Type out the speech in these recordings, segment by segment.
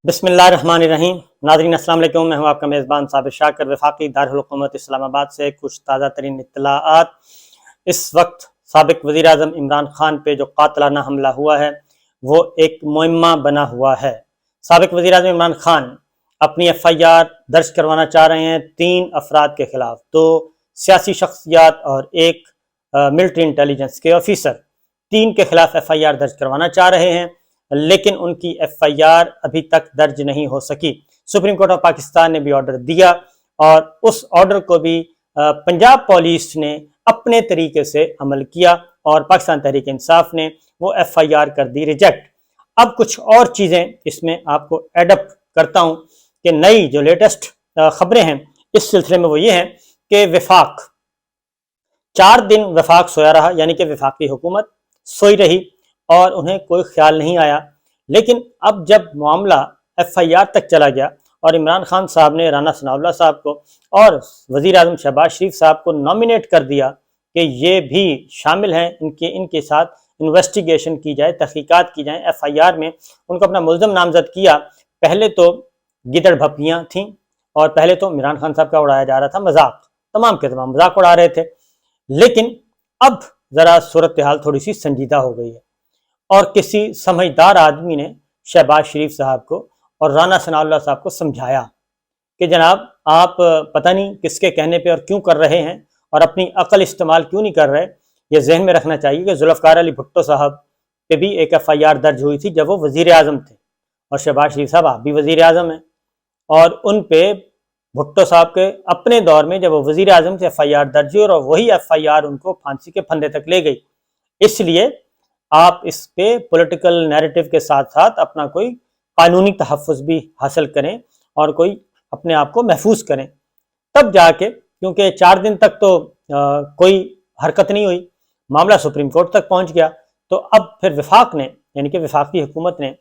بسم اللہ الرحمن الرحیم۔ ناظرین السلام علیکم، میں ہوں آپ کا میزبان صابر شاکر۔ وفاقی دارالحکومت اسلام آباد سے کچھ تازہ ترین اطلاعات۔ اس وقت سابق وزیر اعظم عمران خان پہ جو قاتلانہ حملہ ہوا ہے وہ ایک معمہ بنا ہوا ہے۔ سابق وزیر اعظم عمران خان اپنی ایف آئی آر درج کروانا چاہ رہے ہیں 3 افراد کے خلاف، 2 سیاسی شخصیات اور ایک ملٹری انٹیلیجنس کے آفیسر، 3 کے خلاف ایف آئی آر درج کروانا چاہ رہے ہیں، لیکن ان کی ایف آئی آر ابھی تک درج نہیں ہو سکی۔ سپریم کورٹ آف پاکستان نے بھی آرڈر دیا اور اس آرڈر کو بھی پنجاب پولیس نے اپنے طریقے سے عمل کیا اور پاکستان تحریک انصاف نے وہ ایف آئی آر کر دی ریجیکٹ۔ اب کچھ اور چیزیں اس میں آپ کو ایڈ اپ کرتا ہوں کہ نئی جو لیٹسٹ خبریں ہیں اس سلسلے میں وہ یہ ہیں کہ وفاق 4 دن وفاق سویا رہا، یعنی کہ وفاقی حکومت سوئی رہی اور انہیں کوئی خیال نہیں آیا۔ لیکن اب جب معاملہ ایف آئی آر تک چلا گیا اور عمران خان صاحب نے رانا ثناء اللہ صاحب کو اور وزیر اعظم شہباز شریف صاحب کو نامینیٹ کر دیا کہ یہ بھی شامل ہیں، ان کے ساتھ انویسٹیگیشن کی جائے، تحقیقات کی جائیں ایف آئی آر میں، ان کو اپنا ملزم نامزد کیا۔ پہلے تو گدڑ بھپیاں تھیں اور پہلے تو عمران خان صاحب کا اڑایا جا رہا تھا مذاق، تمام کے تمام مذاق اڑا رہے تھے، لیکن اب ذرا صورتحال تھوڑی سی سنجیدہ ہو گئی ہے اور کسی سمجھدار آدمی نے شہباز شریف صاحب کو اور رانا ثناء اللہ صاحب کو سمجھایا کہ جناب آپ پتہ نہیں کس کے کہنے پہ اور کیوں کر رہے ہیں اور اپنی عقل استعمال کیوں نہیں کر رہے۔ یہ ذہن میں رکھنا چاہیے کہ ذوالفقار علی بھٹو صاحب پہ بھی ایک ایف آئی آر درج ہوئی تھی جب وہ وزیر اعظم تھے، اور شہباز شریف صاحب آپ بھی وزیر اعظم ہیں، اور ان پہ بھٹو صاحب کے اپنے دور میں جب وہ وزیر اعظم سے ایف آئی آر درج ہوئی اور وہی ایف آئی آر ان کو پھانسی کے پھندے تک لے گئی۔ اس لیے آپ اس پہ پولیٹیکل نیریٹو کے ساتھ ساتھ اپنا کوئی قانونی تحفظ بھی حاصل کریں اور کوئی اپنے آپ کو محفوظ کریں، تب جا کے، کیونکہ 4 دن تک تو کوئی حرکت نہیں ہوئی، معاملہ سپریم کورٹ تک پہنچ گیا، تو اب پھر وفاق نے، یعنی کہ وفاقی حکومت نے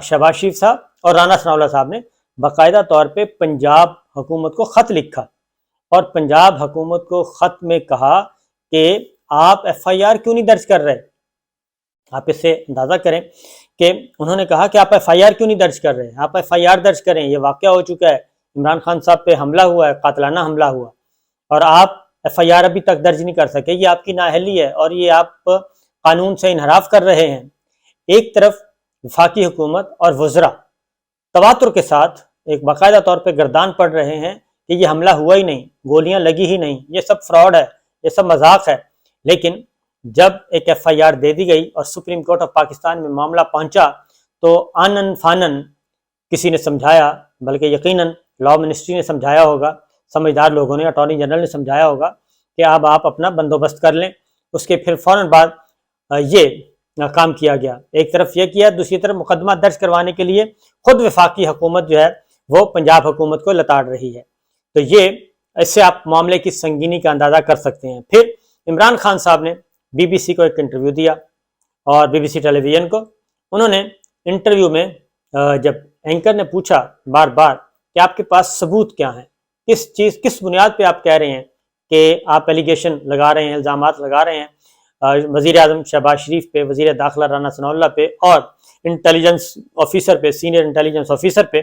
شہباز شریف صاحب اور رانا ثناء اللہ صاحب نے باقاعدہ طور پہ پنجاب حکومت کو خط لکھا اور پنجاب حکومت کو خط میں کہا کہ آپ ایف آئی آر کیوں نہیں درج کر رہے۔ آپ اس سے اندازہ کریں کہ انہوں نے کہا کہ آپ ایف آئی آر کیوں نہیں درج کر رہے ہیں، آپ ایف آئی آر درج کریں، یہ واقعہ ہو چکا ہے، عمران خان صاحب پہ حملہ ہوا ہے، قاتلانہ حملہ ہوا، اور آپ ایف آئی آر ابھی تک درج نہیں کر سکے، یہ آپ کی نااہلی ہے اور یہ آپ قانون سے انحراف کر رہے ہیں۔ ایک طرف وفاقی حکومت اور وزراء تواتر کے ساتھ ایک باقاعدہ طور پہ گردان پڑ رہے ہیں کہ یہ حملہ ہوا ہی نہیں، گولیاں لگی ہی نہیں، یہ سب فراڈ ہے، یہ سب مذاق ہے، لیکن جب ایک ایف آئی آر دے دی گئی اور سپریم کورٹ آف پاکستان میں معاملہ پہنچا تو آنن فانن کسی نے سمجھایا، بلکہ یقیناً لاء منسٹری نے سمجھایا ہوگا، سمجھدار لوگوں نے، اٹارنی جنرل نے سمجھایا ہوگا کہ اب آپ اپنا بندوبست کر لیں۔ اس کے پھر فوراً بعد یہ کام کیا گیا، ایک طرف یہ کیا، دوسری طرف مقدمہ درج کروانے کے لیے خود وفاقی حکومت جو ہے وہ پنجاب حکومت کو لتاڑ رہی ہے۔ تو یہ اس سے آپ معاملے کی سنگینی کا اندازہ کر سکتے ہیں۔ پھر عمران خان صاحب نے بی بی سی کو ایک انٹرویو دیا، اور B B C television کو، انہوں نے انٹرویو میں جب اینکر نے پوچھا بار بار کہ آپ کے پاس ثبوت کیا ہیں، کس بنیاد پہ آپ کہہ رہے ہیں کہ آپ ایلیگیشن لگا رہے ہیں، الزامات لگا رہے ہیں وزیر اعظم شہباز شریف پہ، وزیر داخلہ رانا ثناء اللہ پہ اور انٹیلیجنس آفیسر پہ، سینئر انٹیلیجنس آفیسر پہ،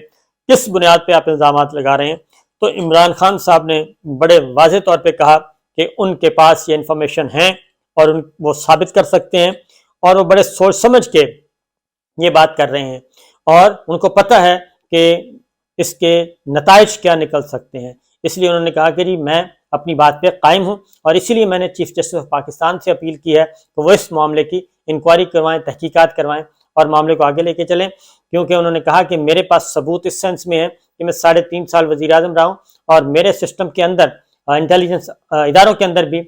کس بنیاد پہ آپ الزامات لگا رہے ہیں؟ تو عمران خان صاحب نے بڑے واضح طور پہ کہا کہ ان کے پاس یہ انفارمیشن ہیں اور وہ ثابت کر سکتے ہیں، اور وہ بڑے سوچ سمجھ کے یہ بات کر رہے ہیں اور ان کو پتہ ہے کہ اس کے نتائج کیا نکل سکتے ہیں۔ اس لیے انہوں نے کہا کہ جی میں اپنی بات پہ قائم ہوں، اور اسی لیے میں نے چیف جسٹس آف پاکستان سے اپیل کی ہے کہ وہ اس معاملے کی انکوائری کروائیں، تحقیقات کروائیں اور معاملے کو آگے لے کے چلیں، کیونکہ انہوں نے کہا کہ میرے پاس ثبوت اس سینس میں ہے کہ میں 3.5 سال وزیر اعظم رہا ہوں، اور میرے سسٹم کے اندر، انٹیلیجنس اداروں کے اندر بھی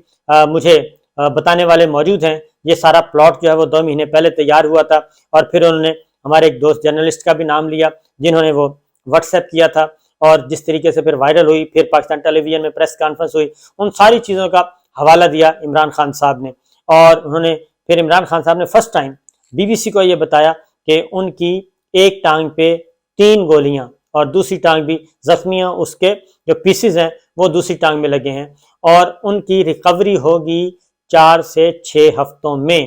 مجھے بتانے والے موجود ہیں۔ یہ سارا پلاٹ جو ہے وہ 2 مہینے پہلے تیار ہوا تھا، اور پھر انہوں نے ہمارے ایک دوست جرنلسٹ کا بھی نام لیا جنہوں نے وہ واٹس ایپ کیا تھا، اور جس طریقے سے پھر وائرل ہوئی، پھر پاکستان ٹیلی ویژن میں پریس کانفرنس ہوئی، ان ساری چیزوں کا حوالہ دیا عمران خان صاحب نے، اور انہوں نے پھر عمران خان صاحب نے first time B B C کو یہ بتایا کہ ان کی ایک ٹانگ پہ 3 گولیاں اور دوسری ٹانگ بھی زخمیاں، اس کے جو پیسز ہیں وہ دوسری ٹانگ میں لگے ہیں، اور ان کی ریکوری ہوگی 4 سے 6 ہفتوں میں۔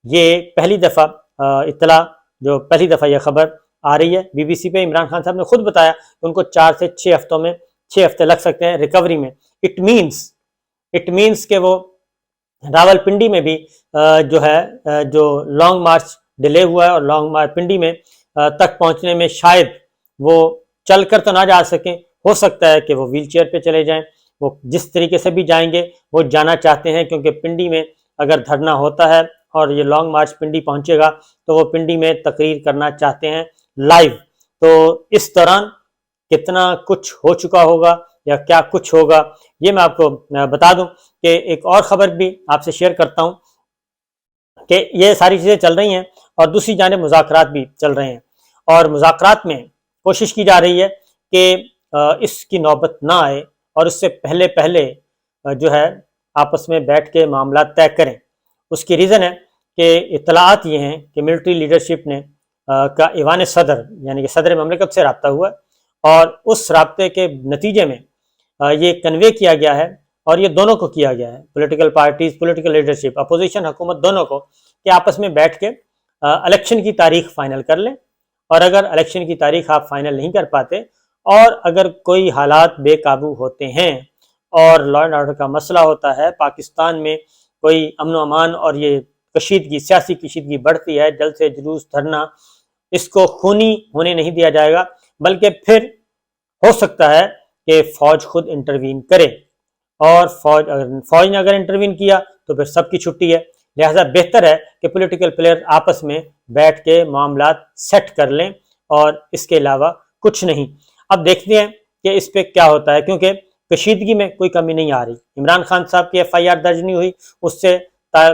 یہ پہلی دفعہ اطلاع، جو پہلی دفعہ یہ خبر آ رہی ہے بی بی سی پہ. عمران خان صاحب نے خود بتایا کہ ان کو 4 سے 6 ہفتوں میں 6 ہفتے لگ سکتے ہیں ریکوری میں. اٹ مینس کہ وہ راول پنڈی میں بھی جو ہے جو لانگ مارچ ڈیلے ہوا ہے اور لانگ مارچ پنڈی میں تک پہنچنے میں شاید وہ چل کر تو نہ جا سکیں, ہو سکتا ہے کہ وہ ویل چیئر پہ چلے جائیں. وہ جس طریقے سے بھی جائیں گے وہ جانا چاہتے ہیں, کیونکہ پنڈی میں اگر دھرنا ہوتا ہے اور یہ لانگ مارچ پنڈی پہنچے گا تو وہ پنڈی میں تقریر کرنا چاہتے ہیں لائیو. تو اس دوران کتنا کچھ ہو چکا ہوگا یا کیا کچھ ہوگا یہ میں آپ کو بتا دوں. کہ ایک اور خبر بھی آپ سے شیئر کرتا ہوں کہ یہ ساری چیزیں چل رہی ہیں اور دوسری جانب مذاکرات بھی چل رہے ہیں, اور مذاکرات میں کوشش کی جا رہی ہے کہ اس کی نوبت نہ آئے اور اس سے پہلے جو ہے آپس میں بیٹھ کے معاملات طے کریں. اس کی ریزن ہے کہ اطلاعات یہ ہیں کہ ملٹری لیڈرشپ نے کا ایوان صدر یعنی کہ صدر مملکت سے رابطہ ہوا اور اس رابطے کے نتیجے میں یہ کنوے کیا گیا ہے, اور یہ دونوں کو کیا گیا ہے, political parties, political leadership, opposition, حکومت, دونوں کو, کہ آپس میں بیٹھ کے الیکشن کی تاریخ فائنل کر لیں. اور اگر الیکشن کی تاریخ آپ فائنل نہیں کر پاتے اور اگر کوئی حالات بے قابو ہوتے ہیں اور لا اینڈ آرڈر کا مسئلہ ہوتا ہے, پاکستان میں کوئی امن و امان اور یہ کشیدگی, سیاسی کشیدگی بڑھتی ہے, جلد سے جلوس, دھرنا, اس کو خونی ہونے نہیں دیا جائے گا, بلکہ پھر ہو سکتا ہے کہ فوج خود انٹروین کرے, اور فوج نے اگر انٹروین کیا تو پھر سب کی چھٹی ہے. لہٰذا بہتر ہے کہ پولیٹیکل پلیئر آپس میں بیٹھ کے معاملات سیٹ کر لیں, اور اس کے علاوہ کچھ نہیں. اب دیکھتے ہیں کہ اس پہ کیا ہوتا ہے, کیونکہ کشیدگی میں کوئی کمی نہیں آ رہی. عمران خان صاحب کی ایف آئی آر درج نہیں ہوئی, اس سے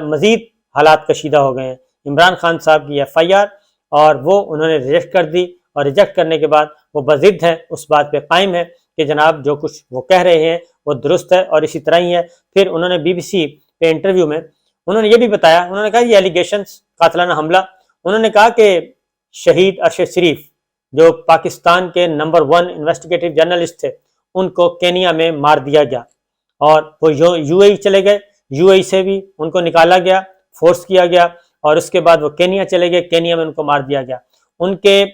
مزید حالات کشیدہ ہو گئے ہیں. عمران خان صاحب کی ایف آئی آر اور وہ انہوں نے ریجیکٹ کر دی, اور ریجیکٹ کرنے کے بعد وہ بضد ہیں, اس بات پہ قائم ہے کہ جناب جو کچھ وہ کہہ رہے ہیں وہ درست ہے اور اسی طرح ہی ہے. پھر انہوں نے بی بی سی پہ انٹرویو میں انہوں نے یہ بھی بتایا, انہوں نے کہا یہ ایلیگیشنز قاتلانہ حملہ, انہوں نے کہا کہ شہید ارشد شریف جو پاکستان کے نمبر 1 انویسٹیگیٹو جرنلسٹ تھے ان کو کینیا میں مار دیا گیا, اور وہ یو اے ای چلے گئے, یو اے ای سے بھی ان کو نکالا گیا, فورس کیا گیا, اور اس کے بعد وہ کینیا چلے گئے, کینیا میں ان کو مار دیا گیا. ان کے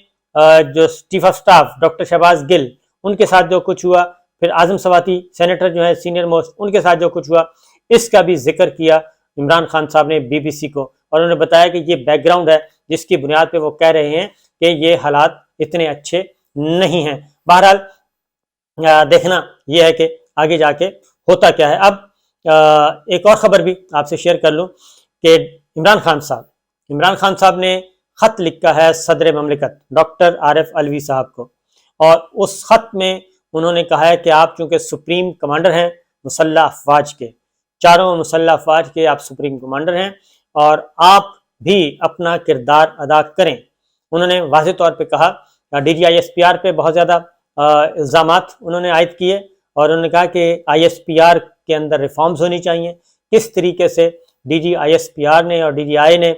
جو chief of staff doctor Shahbaz Gill, ان کے ساتھ جو کچھ ہوا, پھر اعظم سواتی سینیٹر جو ہے سینئر موسٹ, ان کے ساتھ جو کچھ ہوا, اس کا بھی ذکر کیا عمران خان صاحب نے بی بی سی کو, اور انہوں نے بتایا کہ یہ بیک گراؤنڈ ہے جس کی بنیاد پہ وہ کہہ رہے ہیں کہ یہ حالات اتنے اچھے نہیں ہیں. بہرحال دیکھنا یہ ہے کہ آگے جا کے ہوتا کیا ہے. اب ایک اور خبر بھی آپ سے شیئر کر لوں کہ عمران خان صاحب نے خط لکھا ہے صدر مملکت ڈاکٹر عارف علوی صاحب کو, اور اس خط میں انہوں نے کہا ہے کہ آپ چونکہ سپریم کمانڈر ہیں مسلح افواج کے, چاروں مسلح افواج کے آپ سپریم کمانڈر ہیں, اور آپ بھی اپنا کردار ادا کریں. انہوں نے واضح طور پہ کہا, D G I S P R پہ بہت زیادہ الزامات انہوں نے عائد کیے, اور انہوں نے کہا کہ آئی ایس پی آر کے اندر ریفارمز ہونی چاہیے. کس طریقے سے D G I S P R نے اور ڈی جی آئی نے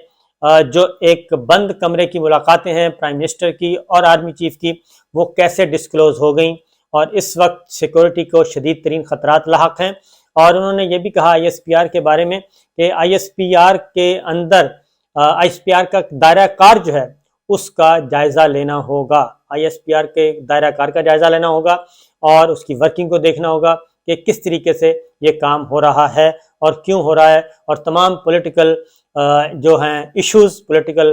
جو ایک بند کمرے کی ملاقاتیں ہیں پرائم منسٹر کی اور آرمی چیف کی, وہ کیسے ڈسکلوز ہو گئیں, اور اس وقت سیکورٹی کو شدید ترین خطرات لاحق ہیں. اور انہوں نے یہ بھی کہا آئی ایس پی آر کے بارے میں کہ آئی ایس پی آر کے اندر آئی ایس پی آر کا دائرہ کار جو ہے اس کا جائزہ لینا ہوگا, آئی ایس پی آر کے دائرہ کار کا جائزہ لینا ہوگا, اور اس کی ورکنگ کو دیکھنا ہوگا کہ کس طریقے سے یہ کام ہو رہا ہے اور کیوں ہو رہا ہے, اور تمام پولیٹیکل جو ہیں ایشوز, پولیٹیکل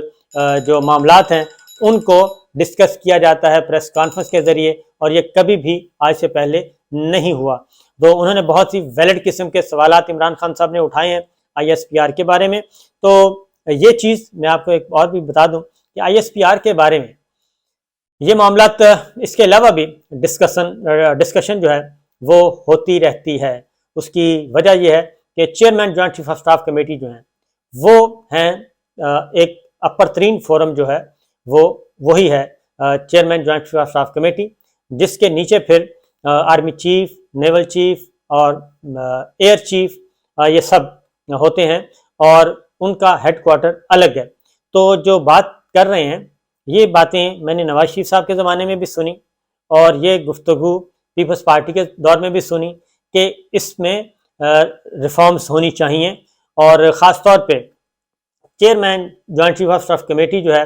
جو معاملات ہیں ان کو ڈسکس کیا جاتا ہے پریس کانفرنس کے ذریعے, اور یہ کبھی بھی آج سے پہلے نہیں ہوا. تو انہوں نے بہت سی ویلڈ قسم کے سوالات عمران خان صاحب نے اٹھائے ہیں آئی ایس پی آر کے بارے میں. تو یہ چیز میں آپ کو ایک اور بھی بتا دوں کہ آئی ایس پی آر کے بارے میں یہ معاملات اس کے علاوہ بھی ڈسکشن جو ہے وہ ہوتی رہتی ہے. اس کی وجہ یہ ہے کہ chairman joint chief of staff committee جو ہیں وہ ہیں ایک اپر ترین فورم جو ہے وہ وہی ہے chairman joint chief of staff committee, جس کے نیچے پھر آرمی چیف, نیول چیف اور ایئر چیف یہ سب ہوتے ہیں, اور ان کا ہیڈ کوارٹر الگ ہے. تو جو بات کر رہے ہیں یہ باتیں میں نے نواز شریف صاحب کے زمانے میں بھی سنی, اور یہ گفتگو پیپلز پارٹی کے دور میں بھی سنی کہ اس میں ریفارمز ہونی چاہیے, اور خاص طور پہ chairman joint chief of staff committee جو ہے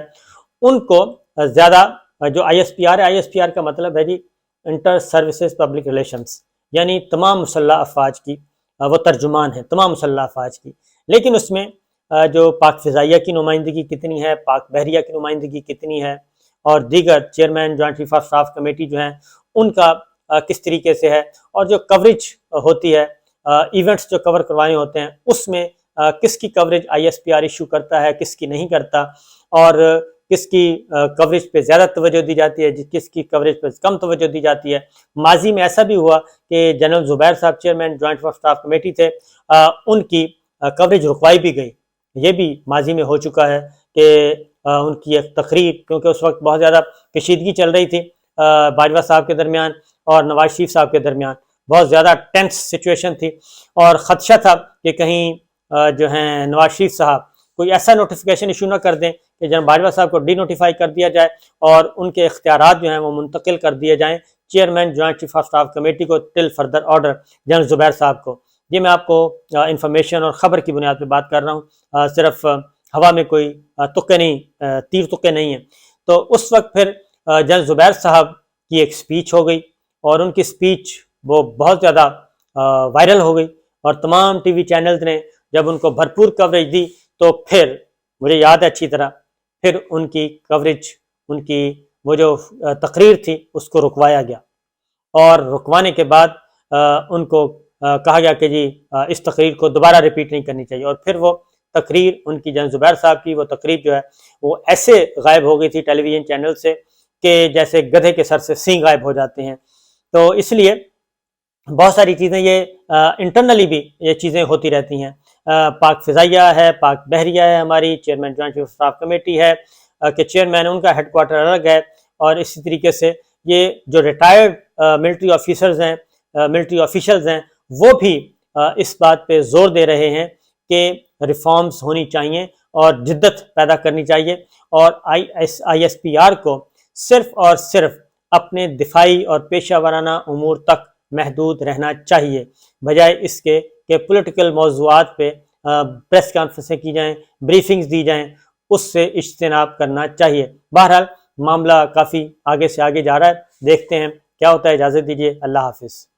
ان کو زیادہ جو آئی ایس پی آر ہے، آئی ایس پی آر کا مطلب ہے جی انٹر سروسز پبلک ریلیشنز، یعنی تمام مسلح افواج کی وہ ترجمان ہے، تمام مسلح افواج کی. لیکن اس میں جو پاک فضائیہ کی نمائندگی کتنی ہے، پاک بحریہ کی نمائندگی کتنی ہے، اور دیگر chairman joint chief of staff committee جو ہیں ان کا کس طریقے سے ہے، اور جو کوریج ہوتی ہے، ایونٹس جو کور کروانے ہوتے ہیں اس میں کس کی coverage I S P are issue کرتا ہے، کس کی نہیں کرتا، اور کس کی کوریج پہ زیادہ توجہ دی جاتی ہے، کس کی کوریج پہ کم توجہ دی جاتی ہے. ماضی میں ایسا بھی ہوا کہ جنرل زبیر صاحب chairman joint chief of staff committee تھے، ان کی کوریج رکوائی بھی گئی. یہ بھی ماضی میں ہو چکا ہے کہ ان کی ایک تقریر، کیونکہ اس وقت بہت زیادہ کشیدگی چل رہی تھی باجوہ صاحب کے درمیان اور نواز شریف صاحب کے درمیان، بہت زیادہ ٹینس سچویشن تھی، اور خدشہ تھا کہ کہیں جو ہیں نواز شریف صاحب کوئی ایسا نوٹیفیکیشن ایشو نہ کر دیں کہ جناب باجوہ صاحب کو ڈی نوٹیفائی کر دیا جائے اور ان کے اختیارات جو ہیں وہ منتقل کر دیے جائیں chairman joint chief of staff committee کو ٹل فردر آرڈر جنرل زبیر صاحب کو. یہ میں آپ کو انفارمیشن اور خبر کی بنیاد پہ بات کر رہا ہوں، صرف ہوا میں کوئی تکے نہیں، تیر تکے نہیں ہیں. تو اس وقت پھر جنرل زبیر صاحب کی ایک سپیچ ہو گئی، اور ان کی سپیچ وہ بہت زیادہ وائرل ہو گئی، اور تمام ٹی وی چینلز نے جب ان کو بھرپور کوریج دی تو پھر مجھے یاد ہے اچھی طرح، پھر ان کی کوریج، ان کی وہ جو تقریر تھی اس کو رکوایا گیا، اور رکوانے کے بعد ان کو کہا گیا کہ جی اس تقریر کو دوبارہ ریپیٹ نہیں کرنی چاہیے. اور پھر وہ تقریر ان کی جنرل زبیر صاحب کی وہ تقریر جو ہے وہ ایسے غائب ہو گئی تھی ٹیلی ویژن چینل سے کہ جیسے گدھے کے سر سے سینگ غائب ہو جاتے ہیں. تو اس لیے بہت ساری چیزیں یہ انٹرنلی بھی یہ چیزیں ہوتی رہتی ہیں. پاک فضائیہ ہے، پاک بحریہ ہے، ہماری chairman joint chief of staff committee ہے کہ چیئرمین ان کا ہیڈ کوارٹر الگ ہے، اور اسی طریقے سے یہ جو ریٹائرڈ ملٹری آفیسرز ہیں، ملٹری آفیشلز ہیں، وہ بھی اس بات پہ زور دے رہے ہیں کہ ریفارمز ہونی چاہیے اور جدت پیدا کرنی چاہیے، اور آئی ایس پی آر کو صرف اور صرف اپنے دفاعی اور پیشہ ورانہ امور تک محدود رہنا چاہیے، بجائے اس کے کہ پولیٹیکل موضوعات پہ پریس کانفرنسیں کی جائیں، بریفنگز دی جائیں، اس سے اجتناب کرنا چاہیے. بہرحال معاملہ کافی آگے سے آگے جا رہا ہے، دیکھتے ہیں کیا ہوتا ہے. اجازت دیجیے، اللہ حافظ.